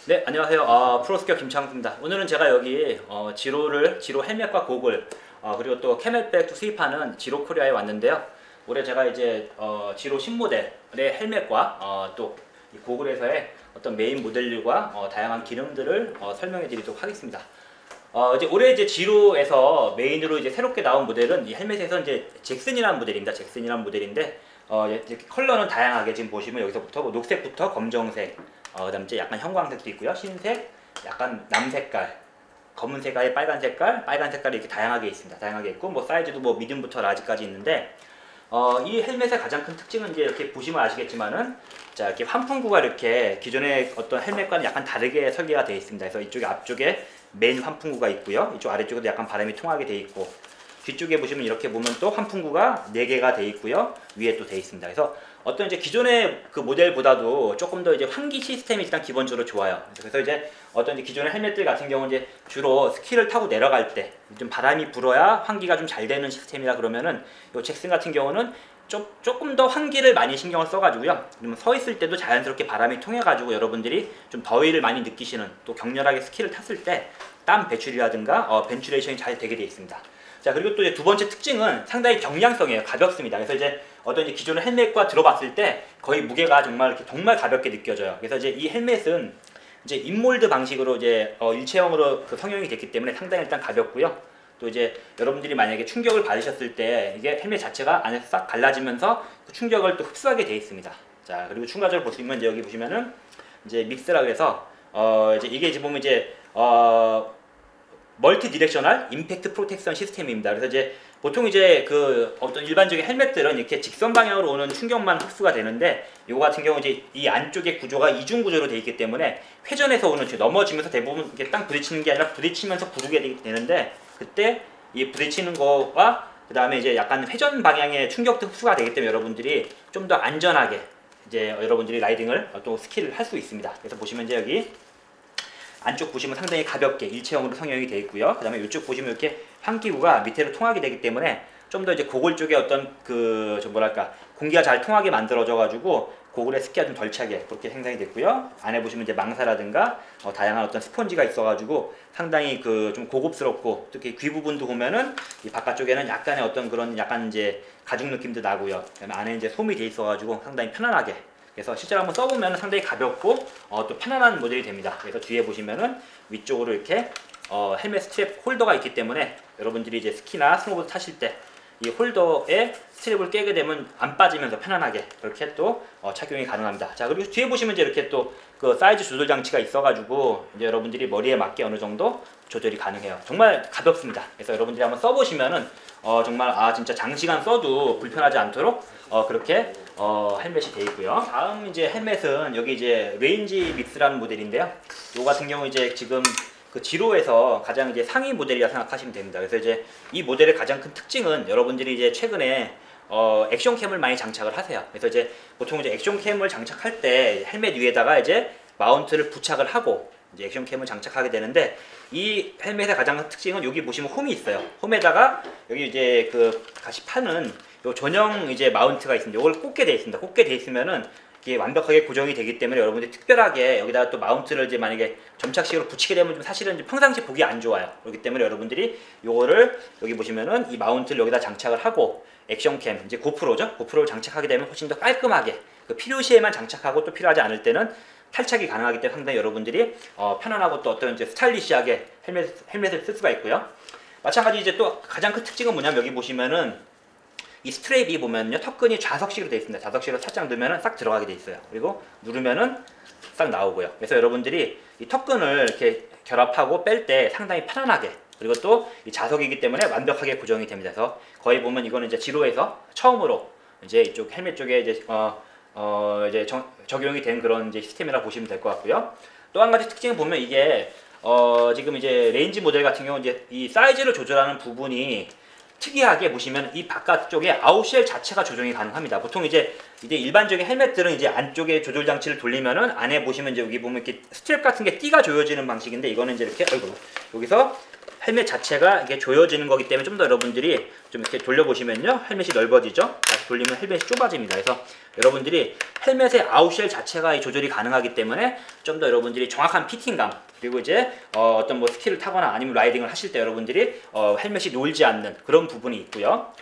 네, 안녕하세요. 프로스큐어 김창수입니다. 오늘은 제가 여기 지로 헬멧과 고글 그리고 또 캐멜백도 수입하는 지로 코리아에 왔는데요. 올해 제가 이제 지로 신모델의 헬멧과 또 이 고글에서의 어떤 메인 모델들과 다양한 기능들을 설명해 드리도록 하겠습니다. 이제 올해 이제 지로에서 메인으로 이제 새롭게 나온 모델은 이 헬멧에서 이제 잭슨이라는 모델입니다. 잭슨이라는 모델인데 이제 컬러는 다양하게 지금 보시면 여기서부터 뭐 녹색부터 검정색, 그다음에 이제 약간 형광색도 있고요. 흰색, 약간 남색깔, 검은 색깔에 빨간 색깔이 이렇게 다양하게 있습니다. 다양하게 있고 뭐 사이즈도 뭐 미디움부터 라지까지 있는데 이 헬멧의 가장 큰 특징은 이제 이렇게 보시면 아시겠지만은 자 이렇게 환풍구가 이렇게 기존의 어떤 헬멧과는 약간 다르게 설계가 되어 있습니다. 그래서 이쪽에 앞쪽에 메인 환풍구가 있고요. 이쪽 아래쪽에도 약간 바람이 통하게 되어 있고 뒤쪽에 보시면 이렇게 보면 또 환풍구가 4개가 되어 있고요. 위에 또 되어 있습니다. 그래서 어떤 이제 기존의 그 모델보다도 조금 더 이제 환기 시스템이 일단 기본적으로 좋아요. 그래서 이제 어떤 이제 기존의 헬멧들 같은 경우는 이제 주로 스키를 타고 내려갈 때 좀 바람이 불어야 환기가 좀 잘 되는 시스템이라 그러면은 요 잭슨 같은 경우는 조금 더 환기를 많이 신경을 써가지고요. 서 있을 때도 자연스럽게 바람이 통해가지고 여러분들이 좀 더위를 많이 느끼시는 또 격렬하게 스키를 탔을 때 땀 배출이라든가 벤츄레이션이 잘 되게 되어 있습니다. 자 그리고 또 이제 두 번째 특징은 상당히 경량성이에요. 가볍습니다. 그래서 이제 어떤 이제 기존의 헬멧과 들어봤을 때 거의 무게가 정말 이렇게 정말 가볍게 느껴져요. 그래서 이제 이 헬멧은 이제 인몰드 방식으로 이제 일체형으로 그 성형이 됐기 때문에 상당히 일단 가볍고요. 또 이제 여러분들이 만약에 충격을 받으셨을 때 이게 헬멧 자체가 안에서 싹 갈라지면서 그 충격을 또 흡수하게 되어 있습니다. 자 그리고 추가적으로 보시면 이제 여기 보시면은 이제 믹스라 그래서 이제 이게 이제 보면 이제 멀티 디렉셔널 임팩트 프로텍션 시스템입니다. 그래서 이제 보통 이제 그 어떤 일반적인 헬멧들은 이렇게 직선 방향으로 오는 충격만 흡수가 되는데 이거 같은 경우 이제 이 안쪽의 구조가 이중 구조로 되어 있기 때문에 회전에서 오는 넘어지면서 대부분 이렇게 땅 부딪히는 게 아니라 부딪히면서 구르게 되는데 그때 이 부딪히는 거와 그 다음에 이제 약간 회전 방향의 충격도 흡수가 되기 때문에 여러분들이 좀 더 안전하게 이제 여러분들이 라이딩을 또 스키를 할 수 있습니다. 그래서 보시면 이제 여기 안쪽 보시면 상당히 가볍게 일체형으로 성형이 되어 있고요. 그 다음에 이쪽 보시면 이렇게 환기구가 밑으로 통하게 되기 때문에 좀 더 이제 고글 쪽에 어떤 그 좀 뭐랄까 공기가 잘 통하게 만들어져 가지고 고글의 습기가 좀 덜 차게 그렇게 생성이 됐고요. 안에 보시면 이제 망사라든가 다양한 어떤 스펀지가 있어 가지고 상당히 그 좀 고급스럽고 특히 귀 부분도 보면은 이 바깥쪽에는 약간의 어떤 그런 약간 이제 가죽 느낌도 나고요. 그다음에 안에 이제 솜이 돼 있어 가지고 상당히 편안하게 그래서 실제로 한번 써보면 상당히 가볍고 또 편안한 모델이 됩니다. 그래서 뒤에 보시면은 위쪽으로 이렇게 헬멧 스트랩 홀더가 있기 때문에 여러분들이 이제 스키나 스노보드 타실 때 이 홀더에 스트랩을 깨게 되면 안 빠지면서 편안하게 그렇게 또 착용이 가능합니다. 자 그리고 뒤에 보시면 이제 이렇게 또 그 사이즈 조절 장치가 있어가지고 이제 여러분들이 머리에 맞게 어느 정도 조절이 가능해요. 정말 가볍습니다. 그래서 여러분들이 한번 써보시면은 정말 진짜 장시간 써도 불편하지 않도록 그렇게 헬멧이 되어 있고요. 다음 이제 헬멧은 여기 이제 레인지 믹스라는 모델인데요. 요 같은 경우 이제 지금 그 지로에서 가장 이제 상위 모델이라 생각하시면 됩니다. 그래서 이제 이 모델의 가장 큰 특징은 여러분들이 이제 최근에 액션캠을 많이 장착을 하세요. 그래서 이제 보통 이제 액션캠을 장착할 때 헬멧 위에다가 이제 마운트를 부착을 하고 이제 액션캠을 장착하게 되는데 이 헬멧의 가장 큰 특징은 여기 보시면 홈이 있어요. 홈에다가 여기 이제 그 같이 파는 요 전용 이제 마운트가 있습니다. 이걸 꽂게 돼 있습니다. 꽂게 돼 있으면은 이게 완벽하게 고정이 되기 때문에 여러분들이 특별하게 여기다가 또 마운트를 이제 만약에 점착식으로 붙이게 되면 좀 사실은 좀 평상시 보기 안 좋아요. 그렇기 때문에 여러분들이 요거를 여기 보시면은 이 마운트를 여기다 장착을 하고 액션캠 이제 고프로죠. 고프로를 장착하게 되면 훨씬 더 깔끔하게 그 필요시에만 장착하고 또 필요하지 않을 때는 탈착이 가능하기 때문에 상당히 여러분들이 편안하고 또 어떤 이제 스타일리시하게 헬멧을 쓸 수가 있고요. 마찬가지 이제 또 가장 큰 특징은 뭐냐면 여기 보시면은 이 스트랩이 보면요 턱끈이 좌석식으로 되어 있습니다. 좌석식으로 살짝 넣으면은 싹 들어가게 되어 있어요. 그리고 누르면은 싹 나오고요. 그래서 여러분들이 이 턱끈을 이렇게 결합하고 뺄 때 상당히 편안하게 그리고 또 이 자석이기 때문에 완벽하게 고정이 됩니다. 그래서 거의 보면 이거는 이제 지로에서 처음으로 이제 이쪽 헬멧 쪽에 이제 이제 적용이 된 그런 이제 시스템이라 보시면 될 것 같고요. 또 한 가지 특징을 보면 이게 지금 이제 레인지 모델 같은 경우 이제 이 사이즈를 조절하는 부분이 특이하게 보시면 이 바깥쪽에 아웃쉘 자체가 조정이 가능합니다. 보통 이제 일반적인 헬멧들은 이제 안쪽에 조절 장치를 돌리면은 안에 보시면 이제 여기 보면 이렇게 스트랩 같은 게 띠가 조여지는 방식인데, 이거는 이제 이렇게 여기서 헬멧 자체가 이게 조여지는 거기 때문에 좀 더 여러분들이 좀 이렇게 돌려보시면요, 헬멧이 넓어지죠. 다시 돌리면 헬멧이 좁아집니다. 그래서 여러분들이 헬멧의 아웃쉘 자체가 이 조절이 가능하기 때문에 좀 더 여러분들이 정확한 피팅감, 그리고 이제 어떤 뭐 스키를 타거나 아니면 라이딩을 하실 때 여러분들이 헬멧이 놀지 않는 그런 부분이 있고요.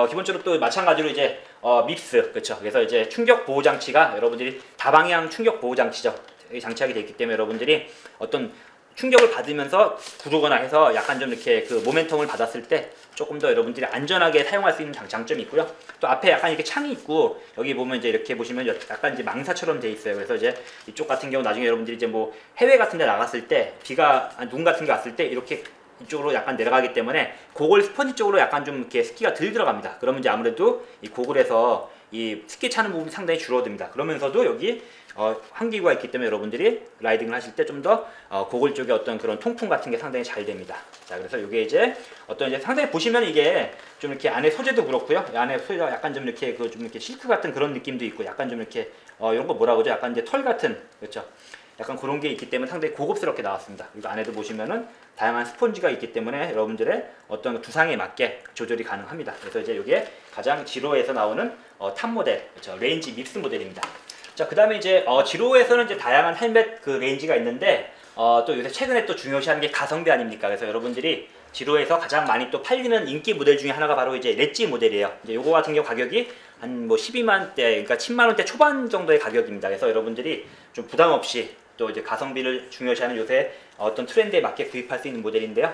기본적으로 또 마찬가지로 이제 밉스, 그렇죠. 그래서 이제 충격 보호 장치가 여러분들이 다방향 충격 보호 장치죠. 장착이 되어 있기 때문에 여러분들이 어떤 충격을 받으면서 구르거나 해서 약간 좀 이렇게 그 모멘텀을 받았을 때 조금 더 여러분들이 안전하게 사용할 수 있는 장점이 있고요. 또 앞에 약간 이렇게 창이 있고, 여기 보면 이제 이렇게 보시면 약간 이제 망사처럼 돼 있어요. 그래서 이제 이쪽 같은 경우 나중에 여러분들이 이제 뭐 해외 같은 데 나갔을 때 눈 같은 게 왔을 때 이렇게 이쪽으로 약간 내려가기 때문에 고글 스펀지 쪽으로 약간 좀 이렇게 스키가 덜 들어갑니다. 그러면 이제 아무래도 이 고글에서 이 스키 차는 부분이 상당히 줄어듭니다. 그러면서도 여기 환기구가 있기 때문에 여러분들이 라이딩을 하실 때 좀 더 고글 쪽에 어떤 그런 통풍 같은 게 상당히 잘 됩니다. 자, 그래서 이게 이제 어떤 이제 상당히 보시면 이게 좀 이렇게 안에 소재도 그렇고요. 이 안에 소재가 약간 좀 이렇게 좀 이렇게 실크 같은 그런 느낌도 있고, 약간 좀 이렇게 이런 거 뭐라고 하죠? 약간 이제 털 같은, 그렇죠? 약간 그런 게 있기 때문에 상당히 고급스럽게 나왔습니다. 그리고 안에도 보시면은 다양한 스폰지가 있기 때문에 여러분들의 어떤 두상에 맞게 조절이 가능합니다. 그래서 이제 이게 가장 지로에서 나오는 탑 모델, 그렇죠? 레인지 밉스 모델입니다. 자, 그 다음에 이제 지로에서는 이제 다양한 헬멧 그 레인지가 있는데, 또 요새 최근에 또 중요시하는 게 가성비 아닙니까? 그래서 여러분들이 지로에서 가장 많이 또 팔리는 인기 모델 중에 하나가 바로 이제 렛지 모델이에요. 이제 요거 같은 경우 가격이 한 뭐 12만대, 그러니까 10만원대 초반 정도의 가격입니다. 그래서 여러분들이 좀 부담 없이 또 이제 가성비를 중요시하는 요새 어떤 트렌드에 맞게 구입할 수 있는 모델인데요.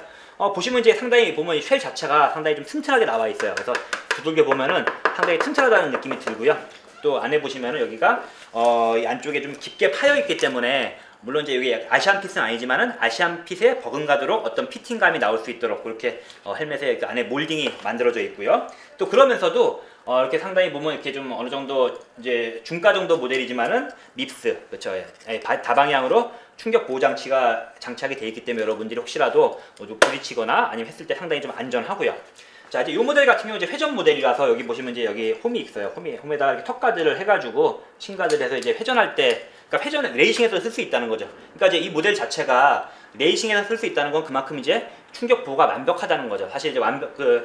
보시면 이제 상당히 보면 이 쉘 자체가 상당히 좀 튼튼하게 나와 있어요. 그래서 두들겨 보면은 상당히 튼튼하다는 느낌이 들고요. 또 안에 보시면은 여기가 이 안쪽에 좀 깊게 파여 있기 때문에, 물론 이제 여기 아시안핏은 아니지만은 아시안핏에 버금가도록 어떤 피팅감이 나올 수 있도록 그렇게 헬멧에 그 안에 몰딩이 만들어져 있고요. 또 그러면서도 이렇게 상당히 보면 이렇게 좀 어느 정도 이제 중가 정도 모델이지만은 밉스, 그렇죠. 다방향으로 충격 보호 장치가 장착이 되어 있기 때문에 여러분들이 혹시라도 좀 부딪히거나 아니면 했을 때 상당히 좀 안전하고요. 자, 이제 이 모델 같은 경우 이제 회전 모델이라서 여기 보시면 이제 여기 홈이 있어요. 홈에다가 이렇게 턱가드를 해가지고 신가드를 해서 이제 회전할 때, 그러니까 회전 레이싱에서 쓸 수 있다는 거죠. 그러니까 이제 이 모델 자체가 레이싱에서 쓸 수 있다는 건 그만큼 이제 충격 보호가 완벽하다는 거죠. 사실 이제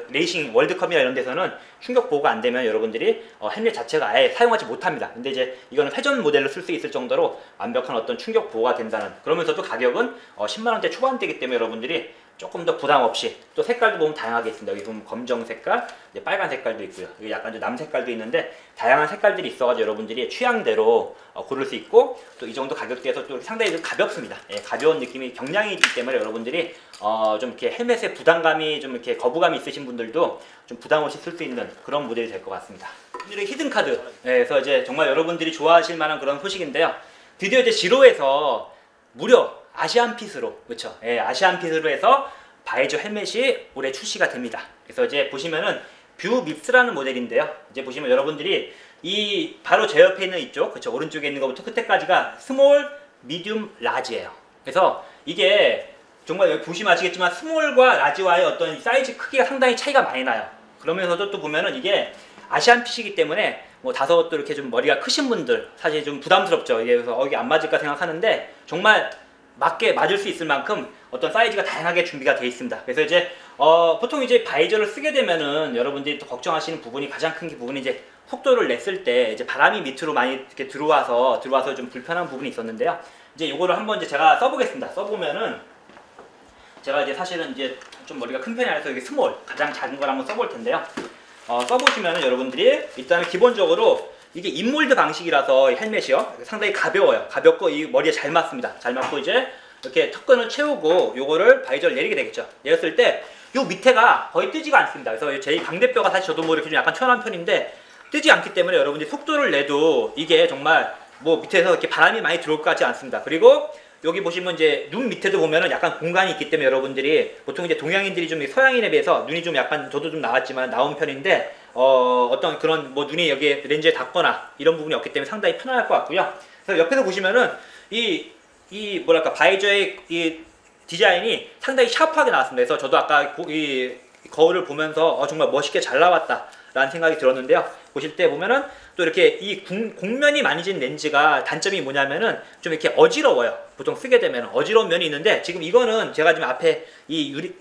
레이싱 월드컵이나 이런 데서는 충격 보호가 안 되면 여러분들이 헬멧 자체가 아예 사용하지 못합니다. 근데 이제 이거는 회전 모델로 쓸 수 있을 정도로 완벽한 어떤 충격 보호가 된다는, 그러면서도 가격은 10만원대 초반대이기 때문에 여러분들이 조금 더 부담 없이, 또 색깔도 보면 다양하게 있습니다. 여기 보면 검정 색깔, 이제 빨간 색깔도 있고요. 여기 약간 좀 남 색깔도 있는데 다양한 색깔들이 있어가지고 여러분들이 취향대로 고를 수 있고, 또 이 정도 가격대에서 또 상당히 좀 가볍습니다. 예, 가벼운 느낌이 경량이 있기 때문에 여러분들이 좀 이렇게 헬멧에 부담감이 좀 이렇게 거부감이 있으신 분들도 좀 부담 없이 쓸 수 있는 그런 모델이 될 것 같습니다. 오늘의 히든 카드. 예, 그래서 이제 정말 여러분들이 좋아하실 만한 그런 소식인데요. 드디어 이제 지로에서 무려 아시안핏으로, 그렇죠? 예, 아시안핏으로 해서 바이저 헬멧이 올해 출시가 됩니다. 그래서 이제 보시면은 뷰 밉스라는 모델인데요. 이제 보시면 여러분들이 이 바로 제 옆에 있는 이쪽, 그렇죠? 오른쪽에 있는 것부터 끝에까지가 스몰, 미디움, 라지예요. 그래서 이게 정말 여기 보시면 아시겠지만 스몰과 라지와의 어떤 사이즈 크기가 상당히 차이가 많이 나요. 그러면서도 또 보면은 이게 아시안핏이기 때문에 뭐 다소 또 이렇게 좀 머리가 크신 분들 사실 좀 부담스럽죠. 이게 그래서 이게 안 맞을까 생각하는데 정말 맞게 맞을 수 있을 만큼 어떤 사이즈가 다양하게 준비가 되어 있습니다. 그래서 이제 보통 이제 바이저를 쓰게 되면은 여러분들이 또 걱정하시는 부분이, 가장 큰 부분이 이제 속도를 냈을 때 이제 바람이 밑으로 많이 이렇게 들어와서 좀 불편한 부분이 있었는데요. 이제 이거를 한번 이제 제가 써보겠습니다. 써보면은 제가 이제 사실은 이제 좀 머리가 큰 편이 아니라서 여기 스몰, 가장 작은 걸 한번 써볼 텐데요. 써보시면은 여러분들이 일단은 기본적으로 이게 인몰드 방식이라서 헬멧이요 상당히 가벼워요. 가볍고 이 머리에 잘 맞습니다. 잘 맞고 이제 이렇게 턱끈을 채우고 요거를 바이저를 내리게 되겠죠. 내렸을 때 요 밑에가 거의 뜨지가 않습니다. 그래서 제 광대뼈가 사실 저도 뭐 이렇게 좀 약간 튀어나온 편인데 뜨지 않기 때문에 여러분들이 속도를 내도 이게 정말 뭐 밑에서 이렇게 바람이 많이 들어올 것 같지 않습니다. 그리고 여기 보시면 이제 눈 밑에도 보면은 약간 공간이 있기 때문에 여러분들이 보통 이제 동양인들이 좀 서양인에 비해서 눈이 좀 약간 저도 좀 나왔지만 나온 편인데 어떤 그런 뭐 눈이 여기에 렌즈에 닿거나 이런 부분이 없기 때문에 상당히 편안할 것 같고요. 그래서 옆에서 보시면은 뭐랄까 바이저의 이 디자인이 상당히 샤프하게 나왔습니다. 그래서 저도 아까 거울을 보면서 정말 멋있게 잘 나왔다라는 생각이 들었는데요. 보실 때 보면은 또 이렇게 이 곡면이 많이 진 렌즈가 단점이 뭐냐면은 좀 이렇게 어지러워요. 보통 쓰게 되면 어지러운 면이 있는데, 지금 이거는 제가 지금 앞에 이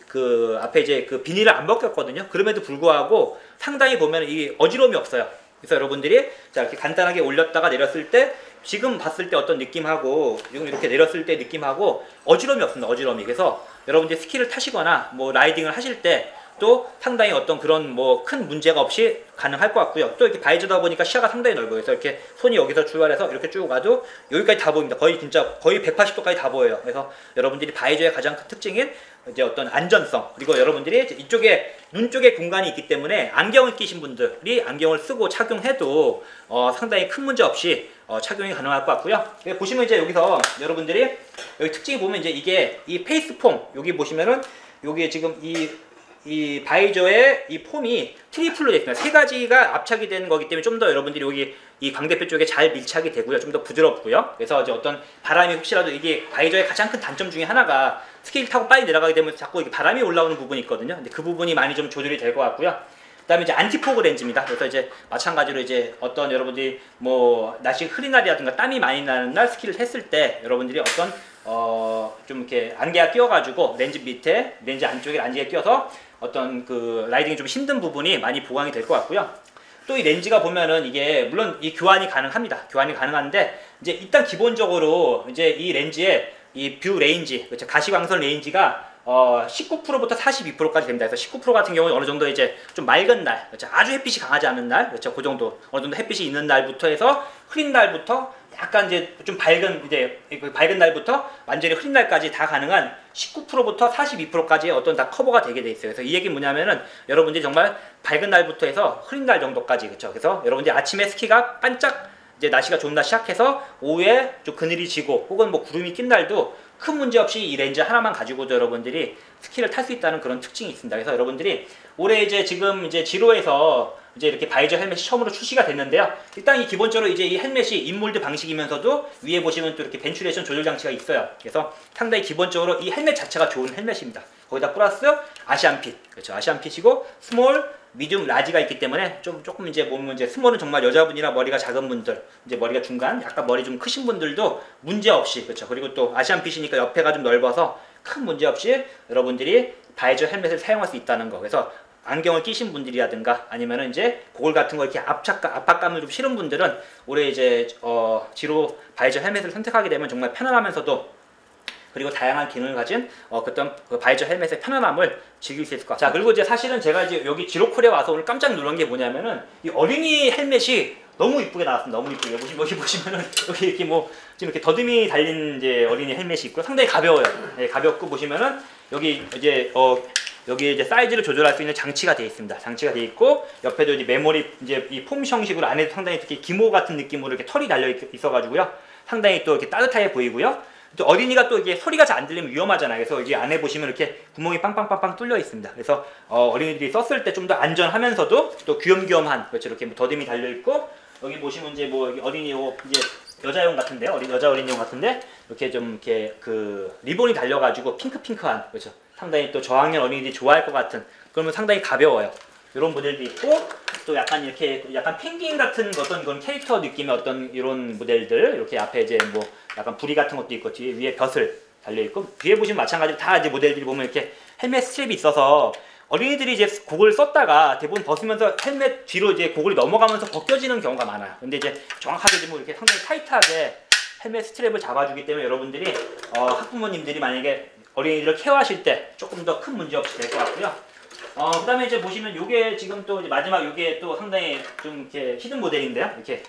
앞에 이제 그 비닐을 안 벗겼거든요. 그럼에도 불구하고 상당히 보면 이 어지러움이 없어요. 그래서 여러분들이 자 이렇게 간단하게 올렸다가 내렸을 때 지금 봤을 때 어떤 느낌하고 지금 이렇게 내렸을 때 느낌하고 어지러움이 없습니다. 어지러움이. 그래서 여러분들이 스키를 타시거나 뭐 라이딩을 하실 때 또 상당히 어떤 그런 뭐 큰 문제가 없이 가능할 것 같고요. 또 이렇게 바이저다 보니까 시야가 상당히 넓어요. 그래서 이렇게 손이 여기서 출발해서 이렇게 쭉 가도 여기까지 다 보입니다. 거의 진짜 거의 180도까지 다 보여요. 그래서 여러분들이 바이저의 가장 큰 특징인 이제 어떤 안전성, 그리고 여러분들이 이쪽에 눈 쪽에 공간이 있기 때문에 안경을 끼신 분들이 안경을 쓰고 착용해도 상당히 큰 문제 없이 착용이 가능할 것 같고요. 보시면 이제 여기서 여러분들이 여기 특징이 보면 이제 이게 이 페이스폼, 여기 보시면은 여기에 지금 이 바이저의 이 폼이 트리플로 되어 있습니다. 세 가지가 압착이 되는 거기 때문에 좀 더 여러분들이 여기 이 광대뼈 쪽에 잘 밀착이 되고요. 좀 더 부드럽고요. 그래서 이제 어떤 바람이 혹시라도 이게 바이저의 가장 큰 단점 중에 하나가 스키를 타고 빨리 내려가게 되면 자꾸 이렇게 바람이 올라오는 부분이 있거든요. 근데 그 부분이 많이 좀 조절이 될 것 같고요. 그다음에 이제 안티포그 렌즈입니다. 그래서 이제 마찬가지로 이제 어떤 여러분들이 뭐 날씨 흐린 날이라든가 땀이 많이 나는 날 스키를 했을 때 여러분들이 어떤 좀 이렇게 안개가 끼어가지고 렌즈 밑에 렌즈 안쪽에 안개가 끼어서 어떤 그 라이딩이 좀 힘든 부분이 많이 보강이 될 것 같고요. 또 이 렌즈가 보면은 이게 물론 이 교환이 가능합니다. 교환이 가능한데 이제 일단 기본적으로 이제 이 렌즈의 이 뷰 레인지, 그렇죠, 가시광선 레인지가 19%부터 42%까지 됩니다. 그래서 19% 같은 경우는 어느 정도 이제 좀 맑은 날, 그렇죠, 아주 햇빛이 강하지 않은 날, 그렇죠, 그 정도 어느 정도 햇빛이 있는 날부터 해서 흐린 날부터 약간 이제 좀 밝은 날부터 완전히 흐린 날까지 다 가능한 19%부터 42%까지 어떤 다 커버가 되게 돼 있어요. 그래서 이 얘기는 뭐냐면은 여러분들이 정말 밝은 날부터 해서 흐린 날 정도까지, 그렇죠. 그래서 여러분들이 아침에 스키가 반짝 이제 날씨가 좋은 날 시작해서 오후에 좀 그늘이 지고 혹은 뭐 구름이 낀 날도 큰 문제 없이 이 렌즈 하나만 가지고도 여러분들이 스키를 탈 수 있다는 그런 특징이 있습니다. 그래서 여러분들이 올해 이제 지금 이제 지로에서 이제 이렇게 바이저 헬멧이 처음으로 출시가 됐는데요. 일단 이 기본적으로 이제 이 헬멧이 인몰드 방식이면서도 위에 보시면 또 이렇게 벤츄레이션 조절 장치가 있어요. 그래서 상당히 기본적으로 이 헬멧 자체가 좋은 헬멧입니다. 거기다 플러스 아시안핏, 그렇죠, 아시안핏이고 스몰, 미디움, 라지가 있기 때문에 조금 이제 보면 이제 스몰은 정말 여자분이나 머리가 작은 분들, 이제 머리가 중간, 약간 머리 좀 크신 분들도 문제 없이, 그렇죠. 그리고 또 아시안핏이니까 옆에가 좀 넓어서 큰 문제 없이 여러분들이 바이저 헬멧을 사용할 수 있다는 거. 그래서 안경을 끼신 분들이라든가 아니면은 이제 고글 같은 거 이렇게 압박감을 좀 싫은 분들은 올해 이제 지로 바이저 헬멧을 선택하게 되면 정말 편안하면서도 그리고 다양한 기능을 가진 어떤 그 바이저 헬멧의 편안함을 즐길 수 있을 것 같아요. 자, 그리고 이제 사실은 제가 이제 여기 지로코리아 와서 오늘 깜짝 놀란 게 뭐냐면은 이 어린이 헬멧이 너무 이쁘게 나왔습니다. 너무 이쁘게. 여기 보시면은 여기 이렇게 뭐 지금 이렇게 더듬이 달린 이제 어린이 헬멧이 있고 상당히 가벼워요. 네, 가볍고 보시면은 여기 이제 여기 이제 사이즈를 조절할 수 있는 장치가 되어 있습니다. 장치가 되어 있고 옆에도 이제 메모리 이제 이 폼 형식으로 안에도 상당히 특히 기모 같은 느낌으로 이렇게 털이 달려 있어가지고요. 상당히 또 이렇게 따뜻해 보이고요. 또 어린이가 또 이게 소리가 잘 안 들리면 위험하잖아요. 그래서 여기 안에 보시면 이렇게 구멍이 빵빵빵빵 뚫려 있습니다. 그래서 어린이들이 썼을 때 좀 더 안전하면서도 또 귀염귀염한, 그렇죠, 이렇게 더듬이 달려 있고 여기 보시면 이제 뭐 여기 어린이 이제 여자용 같은데 여자 어린이용 같은데 이렇게 좀 이렇게 그 리본이 달려가지고 핑크핑크한, 그렇죠, 상당히 또 저학년 어린이들이 좋아할 것 같은, 그러면 상당히 가벼워요. 이런 모델도 있고 또 약간 이렇게 약간 펭귄 같은 어떤 그런 캐릭터 느낌의 어떤 이런 모델들, 이렇게 앞에 이제 뭐 약간 부리 같은 것도 있고 뒤에 위에 벼슬 달려 있고 뒤에 보시면 마찬가지로 다 이제 모델들이 보면 이렇게 헬멧 스트랩이 있어서 어린이들이 이제 고글을 썼다가 대부분 벗으면서 헬멧 뒤로 이제 고글이 넘어가면서 벗겨지는 경우가 많아요. 근데 이제 정확하게 뭐 이렇게 상당히 타이트하게 헬멧 스트랩을 잡아주기 때문에 여러분들이 학부모님들이 만약에 어린이들을 케어하실 때 조금 더 큰 문제 없이 될 것 같고요. 그 다음에 이제 보시면 요게 지금 또 이제 마지막 요게 또 상당히 좀 이렇게 히든 모델인데요. 이렇게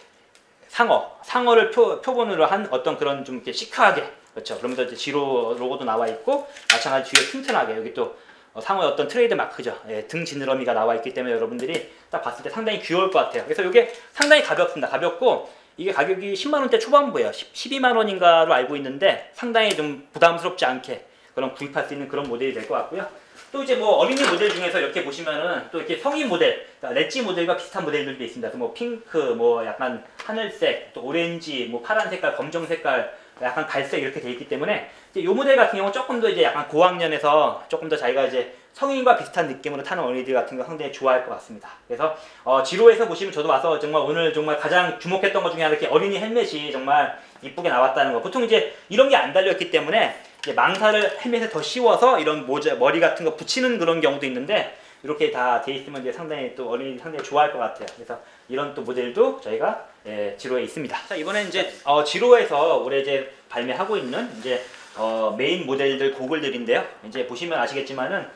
상어를 표본으로 한 어떤 그런 좀 이렇게 시크하게, 그렇죠. 그러면서 이제 지로 로고도 나와 있고 마찬가지 뒤에 튼튼하게 여기 또 상어의 어떤 트레이드 마크죠. 예, 등 지느러미가 나와 있기 때문에 여러분들이 딱 봤을 때 상당히 귀여울 것 같아요. 그래서 이게 상당히 가볍습니다. 가볍고 이게 가격이 10만원대 초반부예요. 12만원인가로 알고 있는데 상당히 좀 부담스럽지 않게 그런 구입할 수 있는 그런 모델이 될 것 같고요. 또 이제 뭐 어린이 모델 중에서 이렇게 보시면은 또 이렇게 성인 모델, 그러니까 렛지 모델과 비슷한 모델들도 있습니다. 뭐 핑크, 뭐 약간 하늘색, 또 오렌지, 뭐 파란 색깔, 검정 색깔, 약간 갈색 이렇게 돼 있기 때문에 이제 요 모델 같은 경우는 조금 더 이제 약간 고학년에서 조금 더 자기가 이제 성인과 비슷한 느낌으로 타는 어린이들 같은 거 상당히 좋아할 것 같습니다. 그래서 지로에서 보시면 저도 와서 정말 오늘 정말 가장 주목했던 것 중에 하나, 이렇게 어린이 헬멧이 정말 이쁘게 나왔다는 거. 보통 이제 이런 게 안 달려있기 때문에 이제 망사를 헬멧에 더 씌워서 이런 모자, 머리 같은 거 붙이는 그런 경우도 있는데, 이렇게 다 돼 있으면 이제 상당히 또 어린이들이 상당히 좋아할 것 같아요. 그래서 이런 또 모델도 저희가 지로에 있습니다. 자, 이번엔 이제 지로에서 올해 이제 발매하고 있는 이제 메인 모델들 고글들인데요. 이제 보시면 아시겠지만은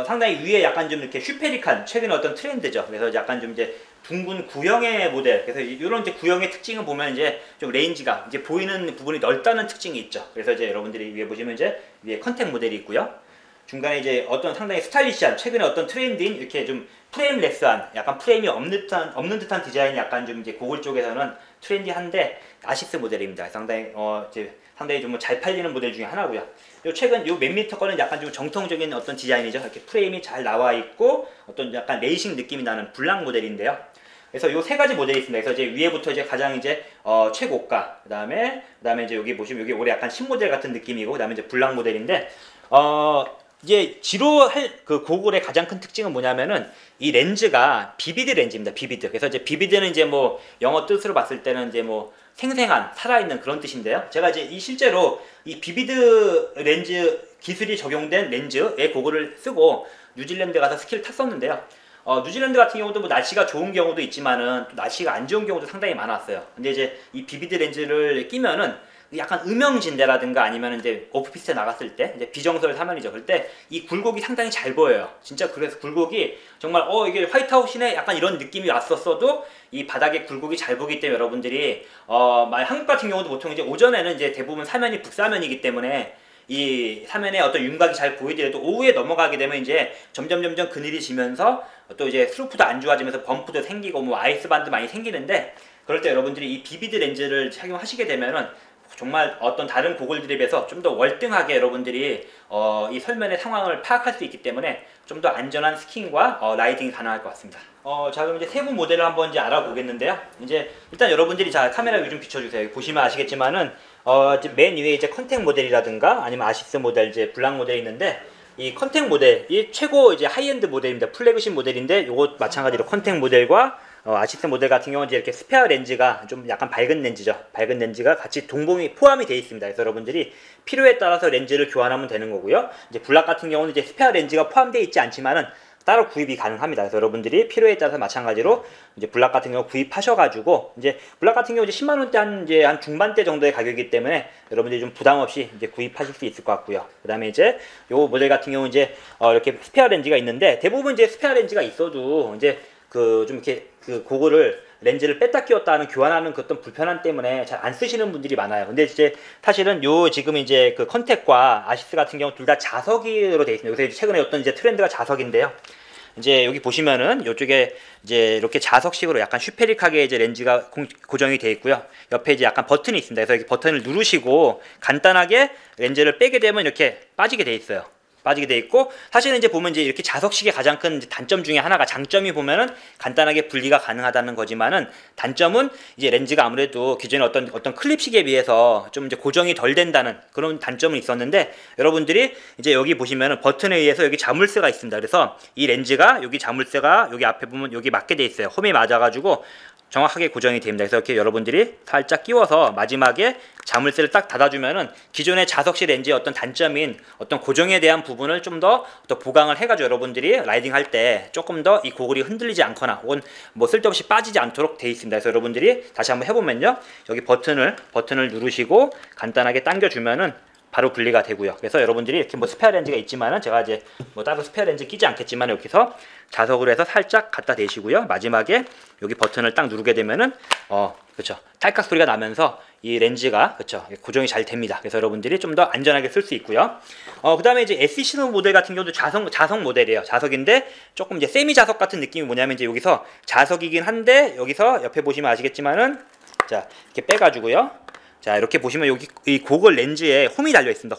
상당히 위에 약간 좀 이렇게 슈페리칸, 최근에 어떤 트렌드죠. 그래서 약간 좀 이제 둥근 구형의 모델. 그래서 이런 이제 구형의 특징을 보면 이제 좀 레인지가 이제 보이는 부분이 넓다는 특징이 있죠. 그래서 이제 여러분들이 위에 보시면 이제 위에 컨택 모델이 있고요. 중간에 이제 어떤 상당히 스타일리시한, 최근에 어떤 트렌드인 이렇게 좀 프레임레스한, 약간 프레임이 없는 듯한 디자인이 약간 좀 이제 고글 쪽에서는 트렌디한데 아시스 모델입니다. 상당히 상당히 좀 잘 팔리는 모델 중에 하나고요. 요 최근 요 몇 미터 거는 약간 좀 정통적인 어떤 디자인이죠. 이렇게 프레임이 잘 나와 있고 어떤 약간 레이싱 느낌이 나는 블랑 모델인데요. 그래서 요 세 가지 모델이 있습니다. 그래서 이제 위에부터 이제 가장 이제 최고가, 그다음에 이제 여기 보시면 여기 올해 약간 신모델 같은 느낌이고, 그다음에 이제 블랑 모델인데 이제 지로 그 고글의 가장 큰 특징은 뭐냐면은 이 렌즈가 비비드 렌즈입니다. 비비드. 그래서 이제 비비드는 이제 뭐 영어 뜻으로 봤을 때는 이제 뭐 생생한, 살아있는 그런 뜻인데요. 제가 이제 실제로 이 비비드 렌즈 기술이 적용된 렌즈의 고글을 쓰고 뉴질랜드 가서 스키를 탔었는데요. 뉴질랜드 같은 경우도 뭐 날씨가 좋은 경우도 있지만은 또 날씨가 안 좋은 경우도 상당히 많았어요. 근데 이제 이 비비드 렌즈를 끼면은 약간 음영진대라든가 아니면 이제 오프피스에 나갔을 때 이제 비정설 사면이죠. 그럴 때 이 굴곡이 상당히 잘 보여요. 진짜. 그래서 굴곡이 정말 이게 화이트아웃이네 약간 이런 느낌이 왔었어도 이 바닥에 굴곡이 잘 보기 때문에 여러분들이 한국 같은 경우도 보통 이제 오전에는 이제 대부분 사면이 북사면이기 때문에 이 사면에 어떤 윤곽이 잘 보이더라도 오후에 넘어가게 되면 이제 점점 그늘이 지면서 또 이제 슬로프도 안 좋아지면서 범프도 생기고 뭐 아이스반도 많이 생기는데, 그럴 때 여러분들이 이 비비드 렌즈를 착용하시게 되면은 정말 어떤 다른 고글들에 비해서 좀 더 월등하게 여러분들이 이 설면의 상황을 파악할 수 있기 때문에 좀 더 안전한 스키잉과 라이딩이 가능할 것 같습니다. 자, 그럼 이제 세부 모델을 한번 이제 알아보겠는데요. 이제 일단 여러분들이, 자, 카메라 위 좀 비춰주세요. 보시면 아시겠지만은 맨 위에 이제 컨택 모델이라든가 아니면 아시스 모델, 이제 블랑 모델이 있는데, 이 컨택 모델, 이 최고 이제 하이엔드 모델입니다. 플래그십 모델인데, 요것 마찬가지로 컨택 모델과 아시스 모델 같은 경우는 이제 이렇게 스페어 렌즈가 좀 약간 밝은 렌즈죠. 밝은 렌즈가 같이 포함이 되어 있습니다. 그래서 여러분들이 필요에 따라서 렌즈를 교환하면 되는 거고요. 이제 블락 같은 경우는 이제 스페어 렌즈가 포함되어 있지 않지만은 따로 구입이 가능합니다. 그래서 여러분들이 필요에 따라서 마찬가지로 이제 블락 같은 경우 구입하셔가지고, 이제 블락 같은 경우 이제 10만 원대 한 중반대 정도의 가격이기 때문에 여러분들이 좀 부담 없이 이제 구입하실 수 있을 것 같고요. 그다음에 이제 요 모델 같은 경우 이제 이렇게 스페어 렌즈가 있는데, 대부분 이제 스페어 렌즈가 있어도 이제 좀 이렇게 고글을 렌즈를 뺐다 끼웠다 하는 교환하는 그 어떤 불편함 때문에 잘 안 쓰시는 분들이 많아요. 근데 이제 사실은 지금 이제 그 컨택과 아시스 같은 경우 둘 다 자석으로 되어 있습니다. 요새 최근에 어떤 이제 트렌드가 자석인데요. 이제 여기 보시면은 이쪽에 이제 이렇게 자석식으로 약간 슈페릭하게 이제 렌즈가 고정이 되어 있고요. 옆에 이제 약간 버튼이 있습니다. 그래서 여기 버튼을 누르시고 간단하게 렌즈를 빼게 되면 이렇게 빠지게 되어 있어요. 빠지게 돼 있고, 사실은 이제 보면 이제 이렇게 자석식의 가장 큰 단점 중에 하나가, 장점이 보면은 간단하게 분리가 가능하다는 거지만은 단점은 이제 렌즈가 아무래도 기존의 어떤 클립식에 비해서 좀 이제 고정이 덜 된다는 그런 단점은 있었는데, 여러분들이 이제 여기 보시면은 버튼에 의해서 여기 자물쇠가 있습니다. 그래서 이 렌즈가 여기 자물쇠가 여기 앞에 보면 여기 맞게 돼 있어요. 홈에 맞아가지고 정확하게 고정이 됩니다. 그래서 이렇게 여러분들이 살짝 끼워서 마지막에 자물쇠를 딱 닫아주면은 기존의 자석식 렌즈의 어떤 단점인 어떤 고정에 대한 부분을 좀 더 보강을 해가지고 여러분들이 라이딩 할 때 조금 더 이 고글이 흔들리지 않거나 혹은 뭐 쓸데없이 빠지지 않도록 되어 있습니다. 그래서 여러분들이 다시 한번 해보면요, 여기 버튼을 누르시고 간단하게 당겨주면은 바로 분리가 되고요. 그래서 여러분들이 이렇게 뭐 스페어 렌즈가 있지만은, 제가 이제 뭐 따로 스페어 렌즈 끼지 않겠지만 여기서 자석으로 해서 살짝 갖다 대시고요. 마지막에 여기 버튼을 딱 누르게 되면은 그렇죠, 탈칵 소리가 나면서 이 렌즈가 그렇죠 고정이 잘 됩니다. 그래서 여러분들이 좀 더 안전하게 쓸 수 있고요. 그다음에 이제 SC 모델 같은 경우도 자석 모델이에요. 자석인데 조금 이제 세미 자석 같은 느낌이 뭐냐면, 이제 여기서 자석이긴 한데 여기서 옆에 보시면 아시겠지만은, 자, 이렇게 빼가지고요. 자, 이렇게 보시면 여기 이 고글 렌즈에 홈이 달려 있습니다.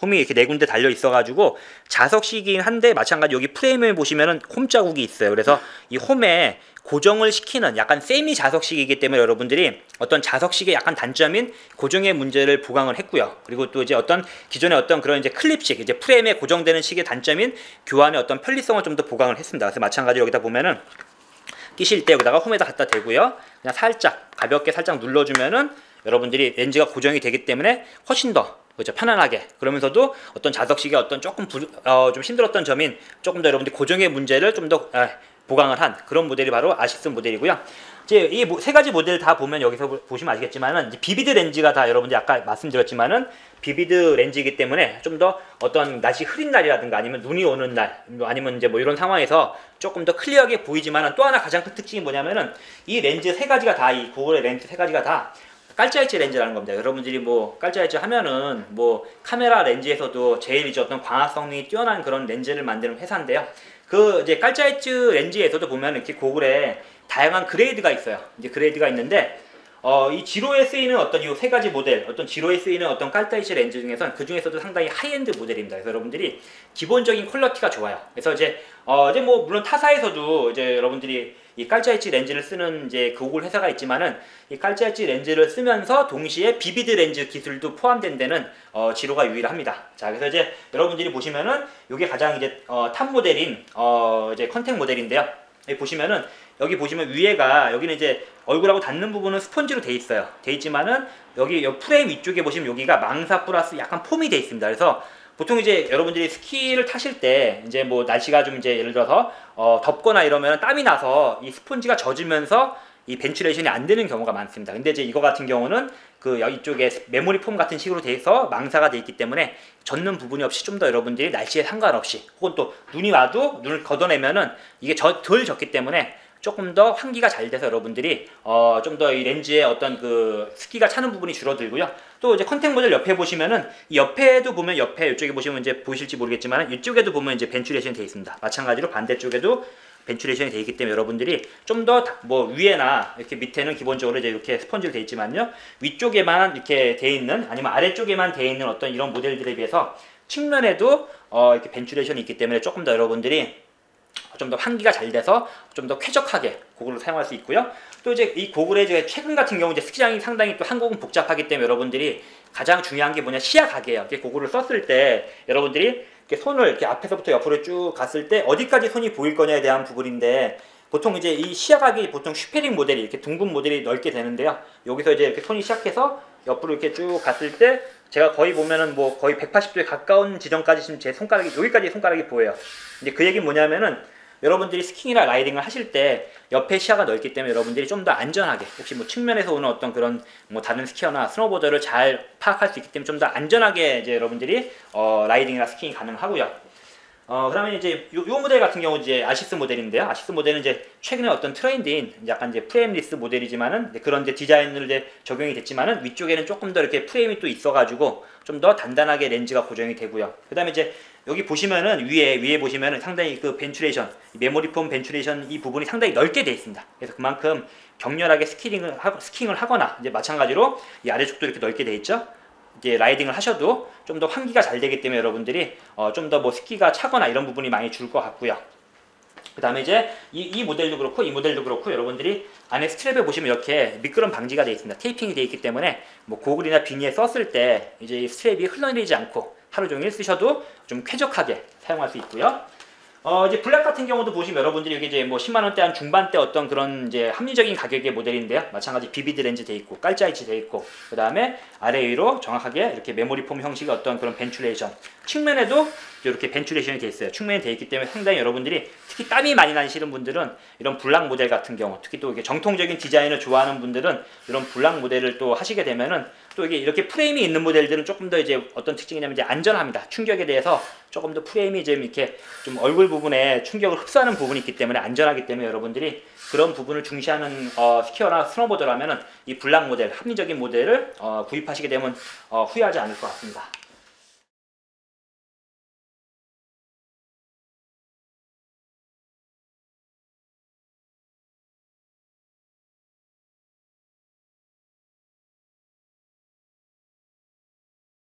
홈이 이렇게 네 군데 달려 있어가지고 자석식이긴 한데 마찬가지 여기 프레임을 보시면은 홈 자국이 있어요. 그래서 이 홈에 고정을 시키는 약간 세미 자석식이기 때문에 여러분들이 어떤 자석식의 약간 단점인 고정의 문제를 보강을 했고요. 그리고 또 이제 어떤 기존의 어떤 그런 이제 클립식 이제 프레임에 고정되는 식의 단점인 교환의 어떤 편리성을 좀 더 보강을 했습니다. 그래서 마찬가지로 여기다 보면은 끼실 때 여기다가 홈에다 갖다 대고요. 그냥 살짝 가볍게 살짝 눌러주면은 여러분들이 렌즈가 고정이 되기 때문에 훨씬 더 그렇죠. 편안하게 그러면서도 어떤 자석식의 어떤 조금 좀 힘들었던 점인 조금 더 여러분들이 고정의 문제를 좀 더 보강을 한 그런 모델이 바로 아시스 모델이고요. 이제 이 세 가지 모델 다 보면 여기서 보시면 아시겠지만은 이제 비비드 렌즈가 다 여러분들이 아까 말씀드렸지만은 비비드 렌즈이기 때문에 좀 더 어떤 날씨 흐린 날이라든가 아니면 눈이 오는 날 아니면 이제 뭐 이런 상황에서 조금 더 클리어하게 보이지만은 또 하나 가장 큰 특징이 뭐냐면은 이 렌즈 세 가지가 다 이 고글의 렌즈 세 가지가 다 깔짜이치 렌즈라는 겁니다. 여러분들이 뭐 깔짜이치 하면은 뭐 카메라 렌즈에서도 제일 이제 어떤 광학성이 뛰어난 그런 렌즈를 만드는 회사인데요. 그 이제 깔짜이치 렌즈에서도 보면 이렇게 고글에 다양한 그레이드가 있어요. 이제 그레이드가 있는데 이 지로에 쓰이는 어떤 이 세 가지 모델, 어떤 지로에 쓰이는 어떤 깔짜이치 렌즈 중에서는 그 중에서도 상당히 하이엔드 모델입니다. 그래서 여러분들이 기본적인 퀄리티가 좋아요. 그래서 이제 뭐 물론 타사에서도 이제 여러분들이 이 깔짜이치 렌즈를 쓰는 이제 고글 회사가 있지만은 이 깔짜이치 렌즈를 쓰면서 동시에 비비드 렌즈 기술도 포함된 데는 지로가 유일합니다. 자, 그래서 이제 여러분들이 보시면은 이게 가장 이제 탑 모델인 이제 컨택 모델인데요. 여기 보시면은 여기 보시면 위에가 여기는 이제 얼굴하고 닿는 부분은 스펀지로 돼 있어요. 돼 있지만은 여기 프레임 위쪽에 보시면 여기가 망사 플러스 약간 폼이 돼 있습니다. 그래서 보통 이제 여러분들이 스키를 타실 때 이제 뭐 날씨가 좀 이제 예를 들어서 덥거나 이러면 땀이 나서 이 스펀지가 젖으면서 이 벤츄레이션이 안 되는 경우가 많습니다. 근데 이제 이거 같은 경우는 그 이쪽에 메모리 폼 같은 식으로 돼서 망사가 돼 있기 때문에 젖는 부분이 없이 좀 더 여러분들이 날씨에 상관없이 혹은 또 눈이 와도 눈을 걷어내면은 이게 덜 젖기 때문에 조금 더 환기가 잘 돼서 여러분들이 좀 더 이 렌즈의 어떤 그 습기가 차는 부분이 줄어들고요. 또 이제 컨택 모델 옆에 보시면은 이 옆에도 보면 옆에 이쪽에 보시면 이제 보이실지 모르겠지만 이쪽에도 보면 이제 벤츄레이션이 되어 있습니다. 마찬가지로 반대쪽에도 벤츄레이션이 되어 있기 때문에 여러분들이 좀 더 뭐 위에나 이렇게 밑에는 기본적으로 이제 이렇게 스펀지로 되어 있지만요. 위쪽에만 이렇게 되어 있는 아니면 아래쪽에만 되어 있는 어떤 이런 모델들에 비해서 측면에도 이렇게 벤츄레이션이 있기 때문에 조금 더 여러분들이 좀 더 환기가 잘 돼서 좀 더 쾌적하게 고글을 사용할 수 있고요. 또 이제 이 고글의 이제 최근 같은 경우 이제 스키장이 상당히 또 한국은 복잡하기 때문에 여러분들이 가장 중요한 게 뭐냐 시야각이에요. 이렇게 고글을 썼을 때 여러분들이 이렇게 손을 이렇게 앞에서부터 옆으로 쭉 갔을 때 어디까지 손이 보일 거냐에 대한 부분인데 보통 이제 이 시야각이 보통 슈페링 모델이 이렇게 둥근 모델이 넓게 되는데요. 여기서 이제 이렇게 손이 시작해서 옆으로 이렇게 쭉 갔을 때 제가 거의 보면은 뭐 거의 180도에 가까운 지점까지 지금 제 손가락이 여기까지 손가락이 보여요. 근데 그 얘기는 뭐냐면은 여러분들이 스킹이나 라이딩을 하실 때 옆에 시야가 넓기 때문에 여러분들이 좀 더 안전하게 혹시 뭐 측면에서 오는 어떤 그런 뭐 다른 스키어나 스노보더를 잘 파악할 수 있기 때문에 좀 더 안전하게 이제 여러분들이 라이딩이나 스킹이 가능하고요. 그러면 이제 요 모델 같은 경우 이제 아시스 모델인데요. 아시스 모델은 이제 최근에 어떤 트렌드인 약간 이제 프레임리스 모델이지만은 그런 이제 디자인으로 이제 적용이 됐지만은 위쪽에는 조금 더 이렇게 프레임이 또 있어가지고 좀 더 단단하게 렌즈가 고정이 되고요. 그다음에 이제 여기 보시면은 위에 보시면은 상당히 그 벤츄레이션, 메모리 폼 벤츄레이션 이 부분이 상당히 넓게 돼 있습니다. 그래서 그만큼 격렬하게 스킹을 하거나 이제 마찬가지로 이 아래쪽도 이렇게 넓게 돼 있죠. 이제 라이딩을 하셔도 좀 더 환기가 잘 되기 때문에 여러분들이 좀 더 뭐 스키가 차거나 이런 부분이 많이 줄 것 같고요. 그 다음에 이제 이 모델도 그렇고 이 모델도 그렇고 여러분들이 안에 스트랩에 보시면 이렇게 미끄럼 방지가 되어 있습니다. 테이핑이 되어 있기 때문에 뭐 고글이나 비니에 썼을 때 이제 이 스트랩이 흘러내리지 않고 하루 종일 쓰셔도 좀 쾌적하게 사용할 수 있고요. 이제 블랙 같은 경우도 보시면 여러분들이 여기 이제 뭐 10만 원대 한 중반대 어떤 그런 이제 합리적인 가격의 모델인데요. 마찬가지 비비드 렌즈 돼 있고 깔짜이치 돼 있고 그 다음에 아래 위로 정확하게 이렇게 메모리 폼 형식의 어떤 그런 벤츄레이션 측면에도 이렇게 벤츄레이션이 돼 있어요. 측면에 돼 있기 때문에 상당히 여러분들이 특히 땀이 많이 나시는 분들은 이런 블랙 모델 같은 경우 특히 또 이게 정통적인 디자인을 좋아하는 분들은 이런 블랙 모델을 또 하시게 되면은 또 이게 이렇게 프레임이 있는 모델들은 조금 더 이제 어떤 특징이냐면 이제 안전합니다. 충격에 대해서 조금 더 프레임이 좀 이렇게 좀 얼굴 부분에 충격을 흡수하는 부분이 있기 때문에 안전하기 때문에 여러분들이 그런 부분을 중시하는 스키어나 스노보더라면은 이 블랙 모델 합리적인 모델을 구입하시게 되면 후회하지 않을 것 같습니다.